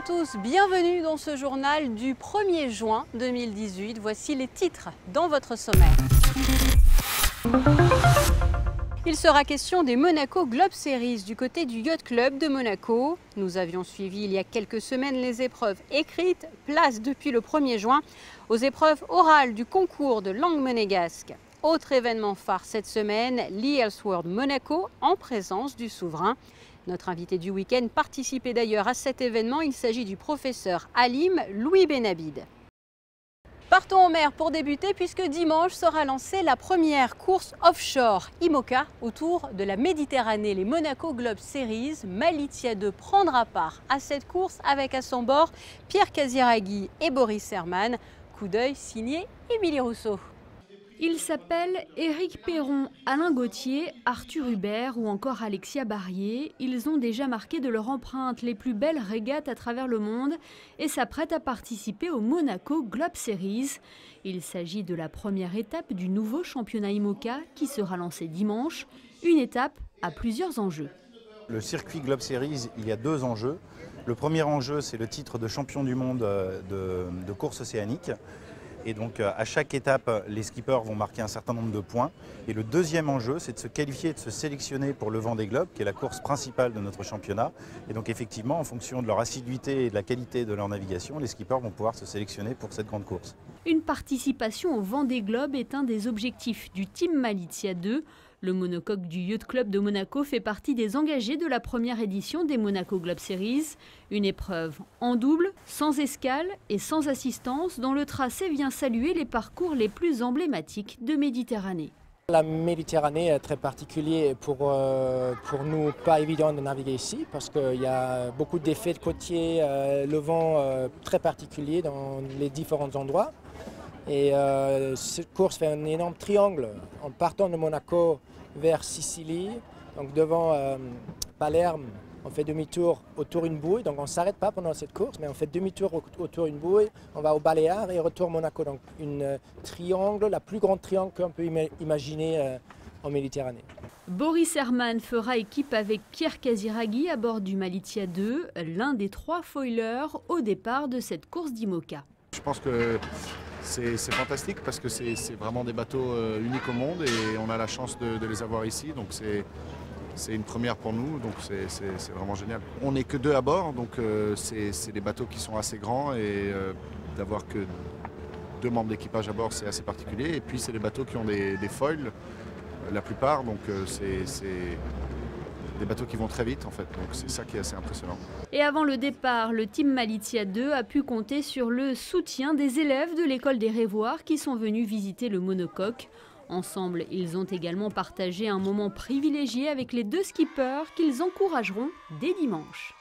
tous, bienvenue dans ce journal du 1er juin 2018. Voici les titres dans votre sommaire. Il sera question des Monaco Globe Series du côté du Yacht Club de Monaco. Nous avions suivi il y a quelques semaines les épreuves écrites, place depuis le 1er juin aux épreuves orales du concours de langue monégasque. Autre événement phare cette semaine, l'E-Health Monaco en présence du souverain. Notre invité du week-end participait d'ailleurs à cet événement. Il s'agit du professeur Halim Louis Benabid. Partons en mer pour débuter puisque dimanche sera lancée la première course offshore IMOCA autour de la Méditerranée. Les Monaco Globe Series, Malizia 2 prendra part à cette course avec à son bord Pierre Casiraghi et Boris Herman. Coup d'œil signé Émilie Rousseau. Ils s'appellent Éric Perron, Alain Gauthier, Arthur Hubert ou encore Alexia Barrier. Ils ont déjà marqué de leur empreinte les plus belles régates à travers le monde et s'apprêtent à participer au Monaco Globe Series. Il s'agit de la première étape du nouveau championnat IMOCA qui sera lancé dimanche. Une étape à plusieurs enjeux. Le circuit Globe Series, il y a deux enjeux. Le premier enjeu, c'est le titre de champion du monde de course océanique. Et donc à chaque étape, les skippers vont marquer un certain nombre de points. Et le deuxième enjeu, c'est de se qualifier et de se sélectionner pour le Vendée Globe, qui est la course principale de notre championnat. Et donc effectivement, en fonction de leur assiduité et de la qualité de leur navigation, les skippers vont pouvoir se sélectionner pour cette grande course. Une participation au Vendée Globe est un des objectifs du Team Malizia 2. Le monocoque du Yacht Club de Monaco fait partie des engagés de la première édition des Monaco Globe Series. Une épreuve en double, sans escale et sans assistance, dont le tracé vient saluer les parcours les plus emblématiques de Méditerranée. La Méditerranée est très particulière pour nous, pas évident de naviguer ici parce qu'il y a beaucoup d'effets de côtier, le vent très particulier dans les différents endroits. Et cette course fait un énorme triangle en partant de Monaco vers Sicile, donc devant Palerme, on fait demi-tour autour d'une bouée, donc on ne s'arrête pas pendant cette course, mais on fait demi-tour autour d'une bouée, on va au Baléares et retour Monaco, donc une triangle, la plus grande triangle qu'on peut imaginer en Méditerranée. Boris Herman fera équipe avec Pierre Casiraghi à bord du Malizia 2, l'un des 3 foilers au départ de cette course d'IMOCA. Je pense que c'est fantastique parce que c'est vraiment des bateaux uniques au monde et on a la chance de les avoir ici. Donc c'est une première pour nous, donc c'est vraiment génial. On n'est que 2 à bord, donc c'est des bateaux qui sont assez grands et d'avoir que 2 membres d'équipage à bord, c'est assez particulier. Et puis c'est des bateaux qui ont des foils, la plupart, donc c'est des bateaux qui vont très vite en fait, donc c'est ça qui est assez impressionnant. Et avant le départ, le Team Malizia 2 a pu compter sur le soutien des élèves de l'école des Révoirs qui sont venus visiter le monocoque. Ensemble, ils ont également partagé un moment privilégié avec les 2 skippers qu'ils encourageront dès dimanche.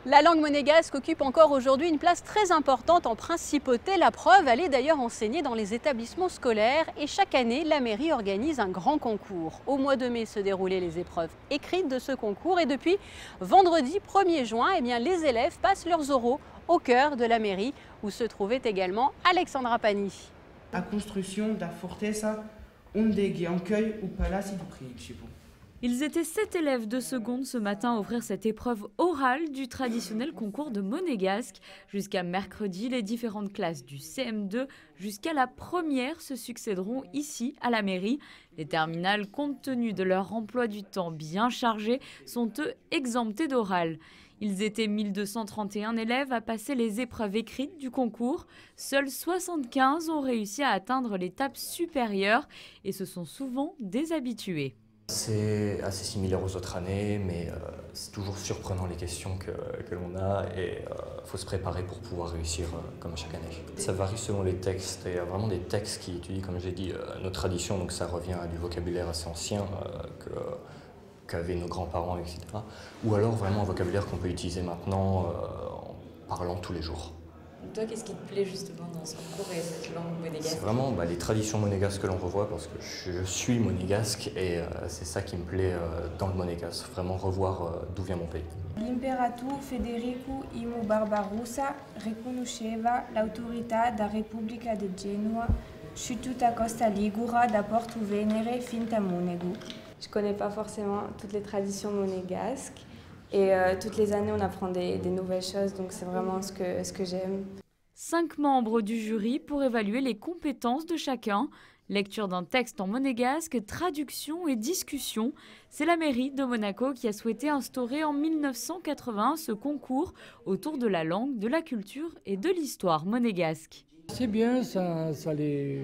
La langue monégasque occupe encore aujourd'hui une place très importante en principauté. La preuve, elle est d'ailleurs enseignée dans les établissements scolaires et chaque année, la mairie organise un grand concours. Au mois de mai se déroulaient les épreuves écrites de ce concours et depuis vendredi 1er juin, les élèves passent leurs oraux au cœur de la mairie où se trouvait également Alexandra Pani. A construction da forteza onde accueille au Palace du Principe. Ils étaient 7 élèves de seconde ce matin à ouvrir cette épreuve orale du traditionnel concours de monégasque. Jusqu'à mercredi, les différentes classes du CM2 jusqu'à la première se succéderont ici à la mairie. Les terminales, compte tenu de leur emploi du temps bien chargé, sont eux exemptés d'oral. Ils étaient 1231 élèves à passer les épreuves écrites du concours. Seuls 75 ont réussi à atteindre l'étape supérieure et se sont souvent déshabitués. C'est assez similaire aux autres années, mais c'est toujours surprenant les questions que l'on a et il faut se préparer pour pouvoir réussir comme à chaque année. Ça varie selon les textes, et il y a vraiment des textes qui étudient, comme j'ai dit, nos traditions, donc ça revient à du vocabulaire assez ancien qu'avaient nos grands-parents, etc. Ou alors vraiment un vocabulaire qu'on peut utiliser maintenant en parlant tous les jours. Toi, qu'est-ce qui te plaît justement dans ce concours et cette langue monégasque? C'est vraiment les traditions monégasques que l'on revoit parce que je suis monégasque et c'est ça qui me plaît dans le monégasque, vraiment revoir d'où vient mon pays. L'imperator Federico I Barbarossa riconosceva l'autorità da Repubblica de Genova su tutta Costa Ligure da Porto Venere fin a Monego. Je ne connais pas forcément toutes les traditions monégasques. Et toutes les années, on apprend des nouvelles choses, donc c'est vraiment ce que j'aime. 5 membres du jury pour évaluer les compétences de chacun. Lecture d'un texte en monégasque, traduction et discussion. C'est la mairie de Monaco qui a souhaité instaurer en 1981 ce concours autour de la langue, de la culture et de l'histoire monégasque. C'est bien, ça les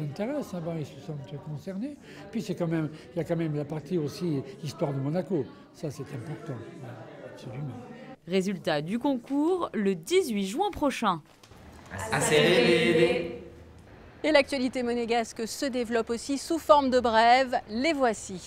intéresse, bon, ils se sentent concernés. Puis il y a quand même la partie aussi histoire de Monaco, ça c'est important, absolument. Résultat du concours le 18 juin prochain. Et l'actualité monégasque se développe aussi sous forme de brèves, les voici.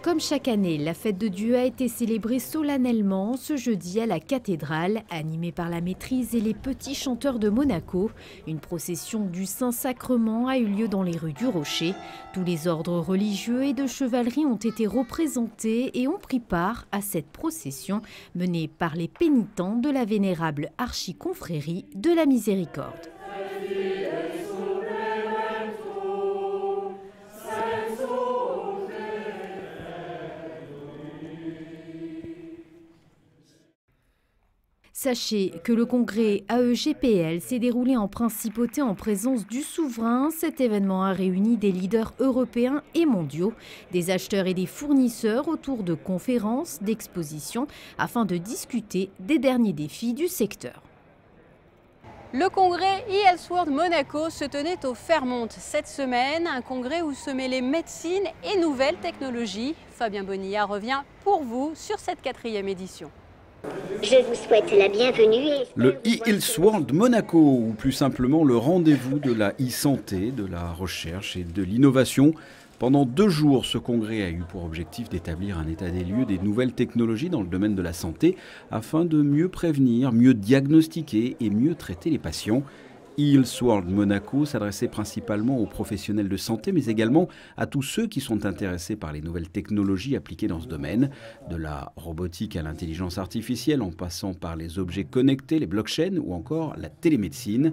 Comme chaque année, la fête de Dieu a été célébrée solennellement ce jeudi à la cathédrale, animée par la maîtrise et les petits chanteurs de Monaco. Une procession du Saint-Sacrement a eu lieu dans les rues du Rocher. Tous les ordres religieux et de chevalerie ont été représentés et ont pris part à cette procession menée par les pénitents de la vénérable archiconfrérie de la Miséricorde. Sachez que le congrès AEGPL s'est déroulé en principauté en présence du souverain. Cet événement a réuni des leaders européens et mondiaux, des acheteurs et des fournisseurs autour de conférences, d'expositions, afin de discuter des derniers défis du secteur. Le congrès e-Health Monaco se tenait au Fairmont cette semaine, un congrès où se mêlaient médecine et nouvelles technologies. Fabien Bonilla revient pour vous sur cette 4e édition. Je vous souhaite la bienvenue. Le e-Health World Monaco, ou plus simplement le rendez-vous de la e-santé, de la recherche et de l'innovation. Pendant 2 jours, ce congrès a eu pour objectif d'établir un état des lieux des nouvelles technologies dans le domaine de la santé afin de mieux prévenir, mieux diagnostiquer et mieux traiter les patients. e-Health World Monaco s'adressait principalement aux professionnels de santé, mais également à tous ceux qui sont intéressés par les nouvelles technologies appliquées dans ce domaine, de la robotique à l'intelligence artificielle, en passant par les objets connectés, les blockchains ou encore la télémédecine.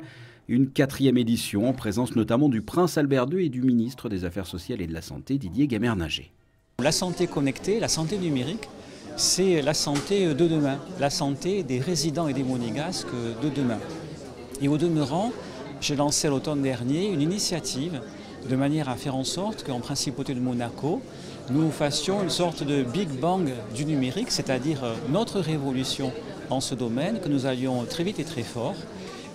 Une 4e édition en présence notamment du prince Albert II et du ministre des Affaires sociales et de la Santé, Didier Gamernager. La santé connectée, la santé numérique, c'est la santé de demain, la santé des résidents et des monégasques de demain. Et au demeurant, j'ai lancé à l'automne dernier une initiative de manière à faire en sorte qu'en principauté de Monaco, nous fassions une sorte de Big Bang du numérique, c'est-à-dire notre révolution en ce domaine, que nous allions très vite et très fort.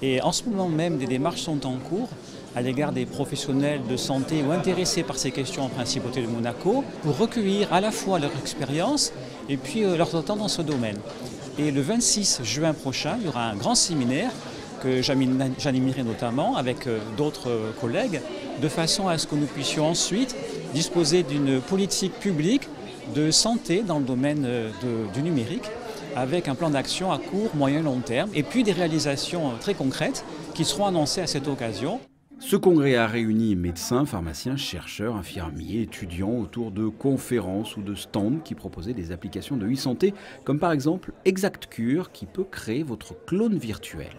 Et en ce moment même, des démarches sont en cours à l'égard des professionnels de santé ou intéressés par ces questions en principauté de Monaco pour recueillir à la fois leur expérience et puis leurs attentes dans ce domaine. Et le 26 juin prochain, il y aura un grand séminaire que j'animerai notamment avec d'autres collègues, de façon à ce que nous puissions ensuite disposer d'une politique publique de santé dans le domaine du numérique, avec un plan d'action à court, moyen, long terme, et puis des réalisations très concrètes qui seront annoncées à cette occasion. Ce congrès a réuni médecins, pharmaciens, chercheurs, infirmiers, étudiants autour de conférences ou de stands qui proposaient des applications de e-santé, comme par exemple ExactCure qui peut créer votre clone virtuel.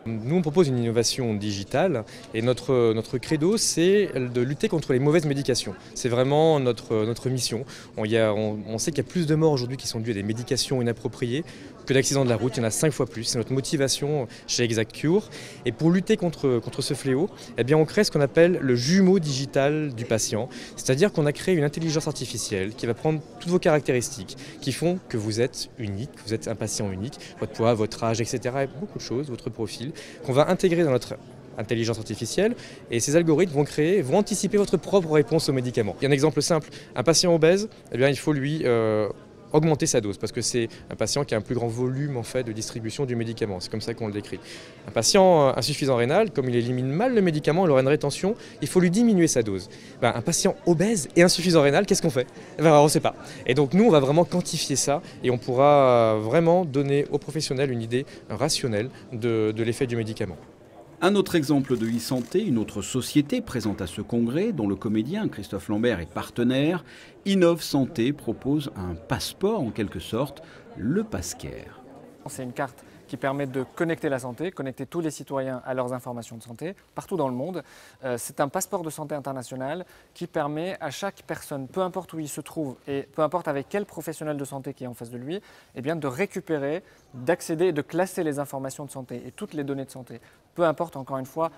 Nous, on propose une innovation digitale et notre credo, c'est de lutter contre les mauvaises médications. C'est vraiment notre mission. On sait qu'il y a plus de morts aujourd'hui qui sont dues à des médications inappropriées que d'accidents de la route. Il y en a 5 fois plus. C'est notre motivation chez ExactCure. Et pour lutter contre ce fléau, eh bien, on crée ce qu'on appelle le jumeau digital du patient. C'est-à-dire qu'on a créé une intelligence artificielle qui va prendre toutes vos caractéristiques, qui font que vous êtes unique, que vous êtes un patient unique, votre poids, votre âge, etc. Et beaucoup de choses, votre profil, qu'on va intégrer dans notre intelligence artificielle, et ces algorithmes vont anticiper votre propre réponse aux médicaments. Il y a un exemple simple, un patient obèse, eh bien, il faut lui augmenter sa dose, parce que c'est un patient qui a un plus grand volume en fait, de distribution du médicament, c'est comme ça qu'on le décrit. Un patient insuffisant rénal, comme il élimine mal le médicament, il aura une rétention, il faut lui diminuer sa dose. Un patient obèse et insuffisant rénal, qu'est-ce qu'on fait? On ne sait pas. Et donc nous, on va vraiment quantifier ça, et on pourra vraiment donner aux professionnels une idée rationnelle de l'effet du médicament. Un autre exemple de e-santé, une autre société présente à ce congrès, dont le comédien Christophe Lambert est partenaire, Innov Santé propose un passeport en quelque sorte, le PassCare. C'est une carte qui permet de connecter la santé, connecter tous les citoyens à leurs informations de santé partout dans le monde. C'est un passeport de santé international qui permet à chaque personne, peu importe où il se trouve et peu importe avec quel professionnel de santé qui est en face de lui, eh bien de récupérer, d'accéder et de classer les informations de santé et toutes les données de santé. Peu importe encore une fois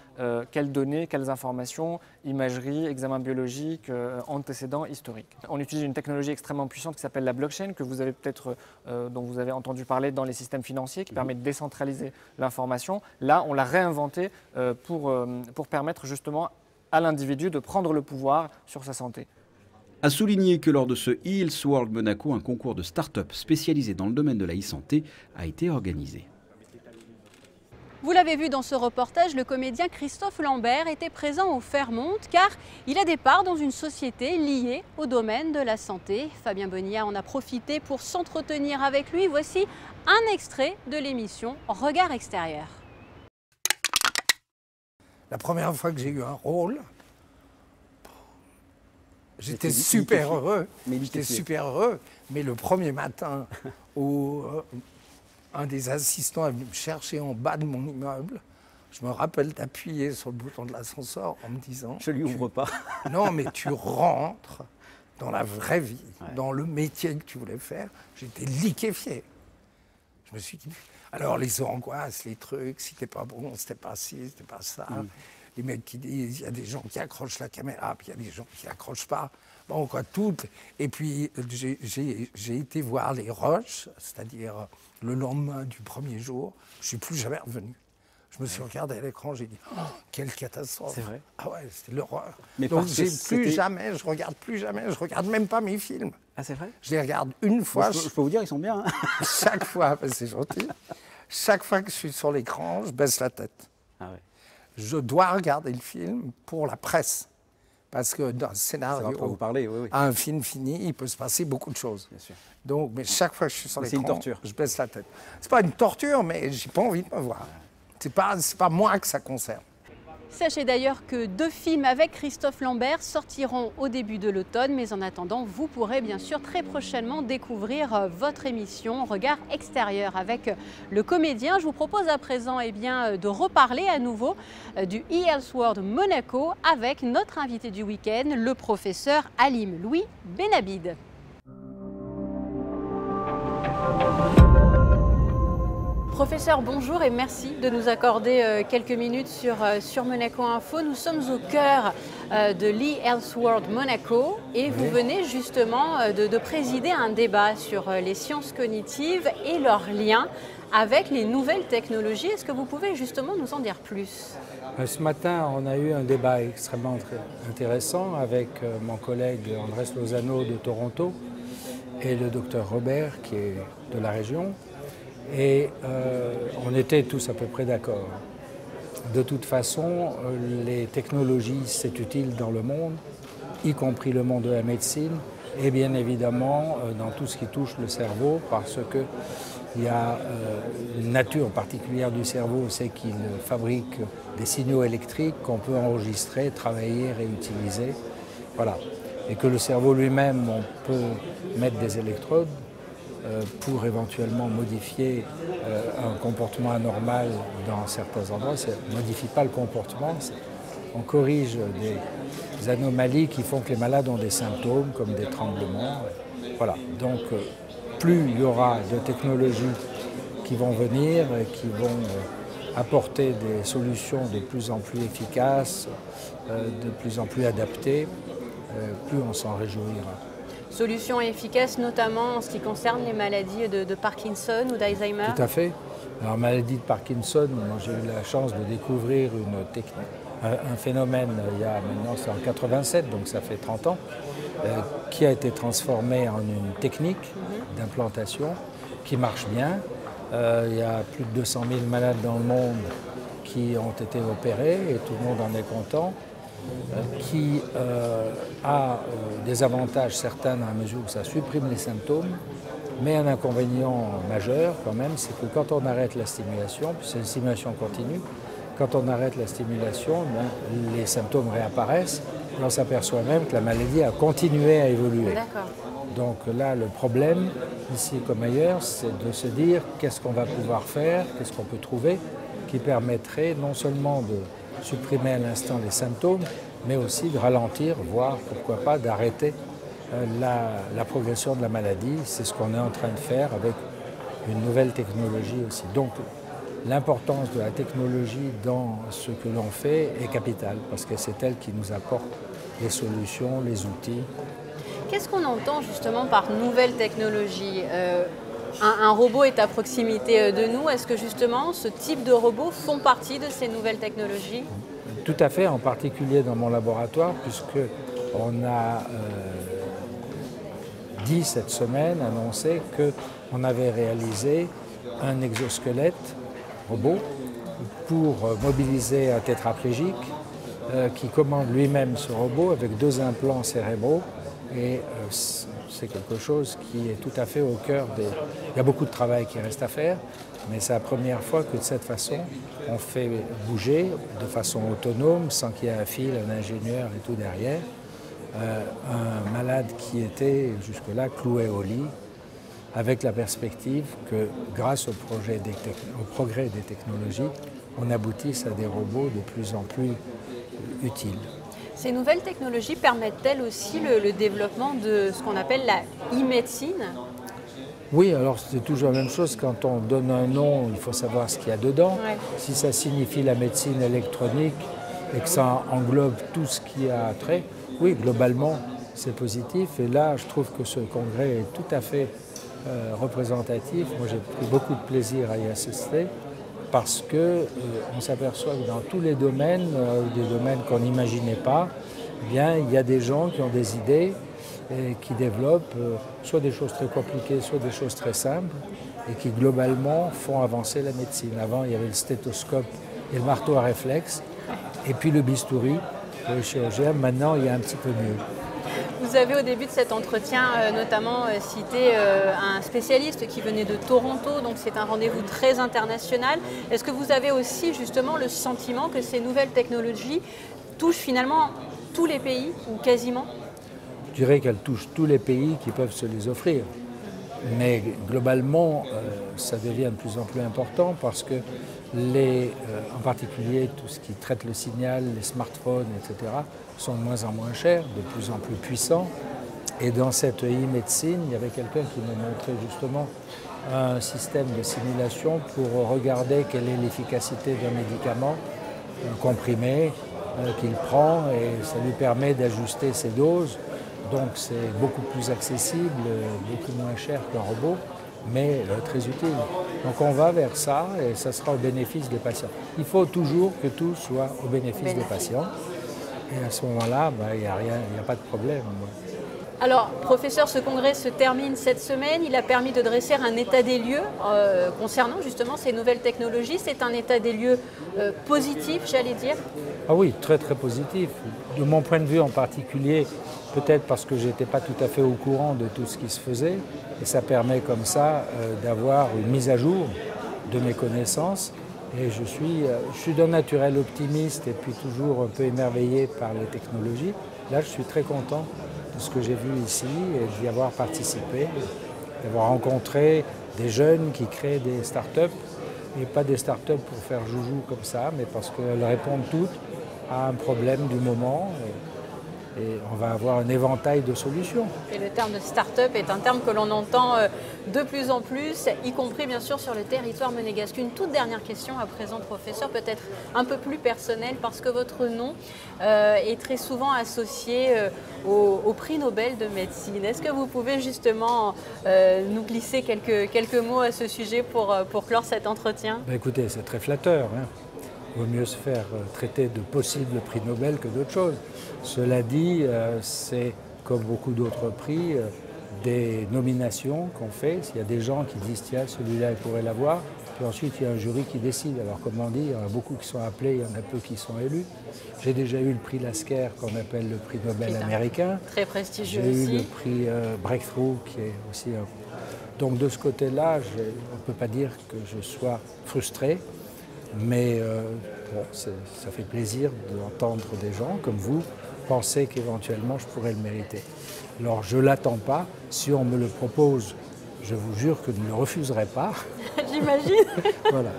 quelles données, quelles informations, imagerie, examen biologique, antécédents historiques. On utilise une technologie extrêmement puissante qui s'appelle la blockchain, que vous avez peut-être, dont vous avez entendu parler dans les systèmes financiers, qui permet de décentraliser l'information. Là, on l'a réinventé pour permettre justement à l'individu de prendre le pouvoir sur sa santé. A souligner que lors de ce eHealth World Monaco, un concours de start-up spécialisé dans le domaine de la e-santé a été organisé. Vous l'avez vu dans ce reportage, le comédien Christophe Lambert était présent au Fairmont car il a des parts dans une société liée au domaine de la santé. Fabien Bonilla en a profité pour s'entretenir avec lui. Voici un extrait de l'émission Regard extérieur. La première fois que j'ai eu un rôle, j'étais super heureux. J'étais super heureux. Mais le premier matin où un des assistants est venu me chercher en bas de mon immeuble, je me rappelle d'appuyer sur le bouton de l'ascenseur en me disant... Je lui ouvre pas. Non, mais tu rentres dans la vraie vie, dans le métier que tu voulais faire. J'étais liquéfié. Je me suis dit... Alors, les angoisses, les trucs, si t'es pas bon, c'était pas ci, c'était pas ça. Les mecs qui disent, il y a des gens qui accrochent la caméra, puis il y a des gens qui accrochent pas. Bon, quoi, tout. Et puis, j'ai été voir les rushs, c'est-à-dire le lendemain du premier jour. Je suis plus jamais revenu. Je me suis regardé à l'écran, j'ai dit, oh, quelle catastrophe. C'est vrai. Ah ouais, c'était l'horreur. Mais donc, je regarde plus jamais, je regarde même pas mes films. Ah, c'est vrai? Je les regarde une fois. Bon, je peux vous dire, ils sont bien. Hein. Chaque fois, c'est gentil. Chaque fois que je suis sur l'écran, je baisse la tête. Ah ouais. Je dois regarder le film pour la presse. Parce que d'un scénario vous parler, à un film fini, il peut se passer beaucoup de choses. Bien sûr. Donc, mais chaque fois que je suis sur l'écran, c'est une torture. Je baisse la tête. C'est pas une torture, mais j'ai pas envie de me voir. C'est pas moi que ça concerne. Sachez d'ailleurs que 2 films avec Christophe Lambert sortiront au début de l'automne, mais en attendant, vous pourrez bien sûr très prochainement découvrir votre émission Regard extérieur avec le comédien. Je vous propose à présent de reparler à nouveau du eHealth World Monaco avec notre invité du week-end, le professeur Halim Louis Benabid. Professeur, bonjour et merci de nous accorder quelques minutes sur Monaco Info. Nous sommes au cœur de l'eHealth World Monaco et vous venez justement de présider un débat sur les sciences cognitives et leurs liens avec les nouvelles technologies. Est-ce que vous pouvez justement nous en dire plus? Ce matin, on a eu un débat extrêmement intéressant avec mon collègue Andrés Lozano de Toronto et le docteur Robert qui est de la région. Et on était tous à peu près d'accord. De toute façon, les technologies, c'est utile dans le monde, y compris le monde de la médecine, et bien évidemment dans tout ce qui touche le cerveau, parce qu'il y a une nature particulière du cerveau, c'est qu'il fabrique des signaux électriques qu'on peut enregistrer, travailler, réutiliser. Voilà. Et que le cerveau lui-même, on peut mettre des électrodes pour éventuellement modifier un comportement anormal dans certains endroits. Ça ne modifie pas le comportement, on corrige des anomalies qui font que les malades ont des symptômes comme des tremblements. Voilà. Donc plus il y aura de technologies qui vont venir, qui vont apporter des solutions de plus en plus efficaces, de plus en plus adaptées, plus on s'en réjouira. Solutions efficaces notamment en ce qui concerne les maladies de Parkinson ou d'Alzheimer? Tout à fait. Alors, maladie de Parkinson, j'ai eu la chance de découvrir un phénomène il y a maintenant, c'est en 87, donc ça fait 30 ans, qui a été transformé en une technique d'implantation qui marche bien. Il y a plus de 200 000 malades dans le monde qui ont été opérés et tout le monde en est content. Qui a des avantages certains dans la mesure où ça supprime les symptômes, mais un inconvénient majeur quand même, c'est que quand on arrête la stimulation, puis c'est une stimulation continue, quand on arrête la stimulation, les symptômes réapparaissent et on s'aperçoit même que la maladie a continué à évoluer. Donc là, le problème, ici comme ailleurs, c'est de se dire qu'est-ce qu'on va pouvoir faire, qu'est-ce qu'on peut trouver qui permettrait non seulement de supprimer à l'instant les symptômes, mais aussi de ralentir, voire pourquoi pas d'arrêter la progression de la maladie. C'est ce qu'on est en train de faire avec une nouvelle technologie aussi. Donc l'importance de la technologie dans ce que l'on fait est capitale, parce que c'est elle qui nous apporte les solutions, les outils. Qu'est-ce qu'on entend justement par nouvelle technologie? Un robot est à proximité de nous. Est-ce que justement ce type de robots font partie de ces nouvelles technologies? Tout à fait, en particulier dans mon laboratoire, puisqu'on a dit cette semaine, annoncé qu'on avait réalisé un exosquelette robot pour mobiliser un tétraplégique qui commande lui-même ce robot avec 2 implants cérébraux. Et c'est quelque chose qui est tout à fait au cœur des... Il y a beaucoup de travail qui reste à faire, mais c'est la première fois que de cette façon, on fait bouger de façon autonome, sans qu'il y ait un fil, un ingénieur et tout derrière, un malade qui était jusque-là cloué au lit, avec la perspective que grâce au progrès des technologies, on aboutisse à des robots de plus en plus utiles. Ces nouvelles technologies permettent-elles aussi le développement de ce qu'on appelle la e-médecine? Oui, alors c'est toujours la même chose. Quand on donne un nom, il faut savoir ce qu'il y a dedans. Ouais. Si ça signifie la médecine électronique et que ça englobe tout ce qui a trait, oui, globalement, c'est positif. Et là, je trouve que ce congrès est tout à fait représentatif. Moi, j'ai pris beaucoup de plaisir à y assister, parce qu'on s'aperçoit que dans tous les domaines, des domaines qu'on n'imaginait pas, eh bien, il y a des gens qui ont des idées et qui développent soit des choses très compliquées, soit des choses très simples, et qui globalement font avancer la médecine. Avant, il y avait le stéthoscope et le marteau à réflexe, et puis le bistouri pour les chirurgiens. Maintenant, il y a un petit peu mieux. Vous avez au début de cet entretien notamment cité un spécialiste qui venait de Toronto, donc c'est un rendez-vous très international. Est-ce que vous avez aussi justement le sentiment que ces nouvelles technologies touchent finalement tous les pays, ou quasiment? Je dirais qu'elles touchent tous les pays qui peuvent se les offrir. Mais globalement, ça devient de plus en plus important parce que en particulier tout ce qui traite le signal, les smartphones, etc., sont de moins en moins chers, de plus en plus puissants. Et dans cette e-médecine, il y avait quelqu'un qui m'a montré justement un système de simulation pour regarder quelle est l'efficacité d'un médicament comprimé qu'il prend, et ça lui permet d'ajuster ses doses. Donc c'est beaucoup plus accessible, beaucoup moins cher qu'un robot, mais très utile. Donc on va vers ça et ça sera au bénéfice des patients. Il faut toujours que tout soit au bénéfice des patients. Et à ce moment-là, il n'y a pas de problème. Alors, professeur, ce congrès se termine cette semaine. Il a permis de dresser un état des lieux concernant justement ces nouvelles technologies. C'est un état des lieux positif, j'allais dire. Ah oui, très très positif. De mon point de vue en particulier, peut-être parce que je n'étais pas tout à fait au courant de tout ce qui se faisait. Et ça permet comme ça d'avoir une mise à jour de mes connaissances. Et je suis d'un naturel optimiste et puis toujours un peu émerveillé par les technologies. Là, je suis très content de ce que j'ai vu ici et d'y avoir participé, d'avoir rencontré des jeunes qui créent des start-up, et pas des start-up pour faire joujou comme ça, mais parce qu'elles répondent toutes à un problème du moment. Et on va avoir un éventail de solutions. Et le terme de start-up est un terme que l'on entend de plus en plus, y compris bien sûr sur le territoire monégasque. Une toute dernière question à présent, professeur, peut-être un peu plus personnelle, parce que votre nom est très souvent associé au prix Nobel de médecine. Est-ce que vous pouvez justement nous glisser quelques mots à ce sujet pour clore cet entretien? Écoutez, c'est très flatteur. Il vaut mieux se faire traiter de possible prix Nobel que d'autres choses. Cela dit, c'est comme beaucoup d'autres prix, des nominations qu'on fait. Il y a des gens qui disent tiens, celui-là, il pourrait l'avoir. Puis ensuite, il y a un jury qui décide. Alors, comme on dit, il y en a beaucoup qui sont appelés, il y en a peu qui sont élus. J'ai déjà eu le prix Lasker, qu'on appelle le prix Nobel américain. Très prestigieux aussi. aussi. J'ai eu le prix Breakthrough, qui est aussi un... Donc, de ce côté-là, on ne peut pas dire que je sois frustré. Mais ça fait plaisir d'entendre des gens comme vous penser qu'éventuellement je pourrais le mériter. Alors je ne l'attends pas. Si on me le propose, je vous jure que je ne le refuserai pas. J'imagine. Voilà.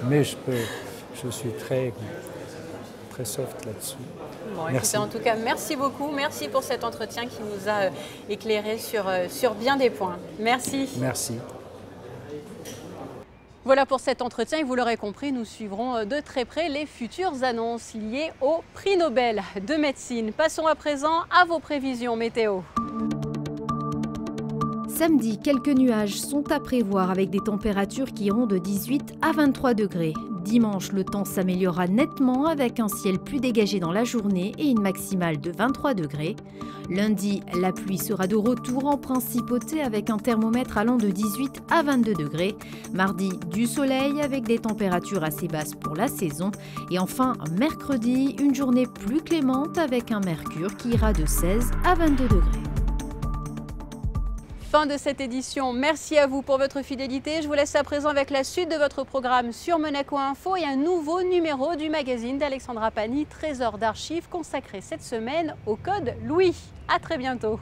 Mais je suis très soft là-dessus. Bon, écoutez, en tout cas, merci beaucoup. Merci pour cet entretien qui nous a éclairé sur bien des points. Merci. Merci. Voilà pour cet entretien et vous l'aurez compris, nous suivrons de très près les futures annonces liées au prix Nobel de médecine. Passons à présent à vos prévisions météo. Samedi, quelques nuages sont à prévoir avec des températures qui iront de 18 à 23 degrés. Dimanche, le temps s'améliorera nettement avec un ciel plus dégagé dans la journée et une maximale de 23 degrés. Lundi, la pluie sera de retour en principauté avec un thermomètre allant de 18 à 22 degrés. Mardi, du soleil avec des températures assez basses pour la saison. Et enfin, mercredi, une journée plus clémente avec un mercure qui ira de 16 à 22 degrés. Fin de cette édition, merci à vous pour votre fidélité. Je vous laisse à présent avec la suite de votre programme sur Monaco Info et un nouveau numéro du magazine d'Alexandra Pani, Trésor d'archives, consacré cette semaine au code Louis. À très bientôt.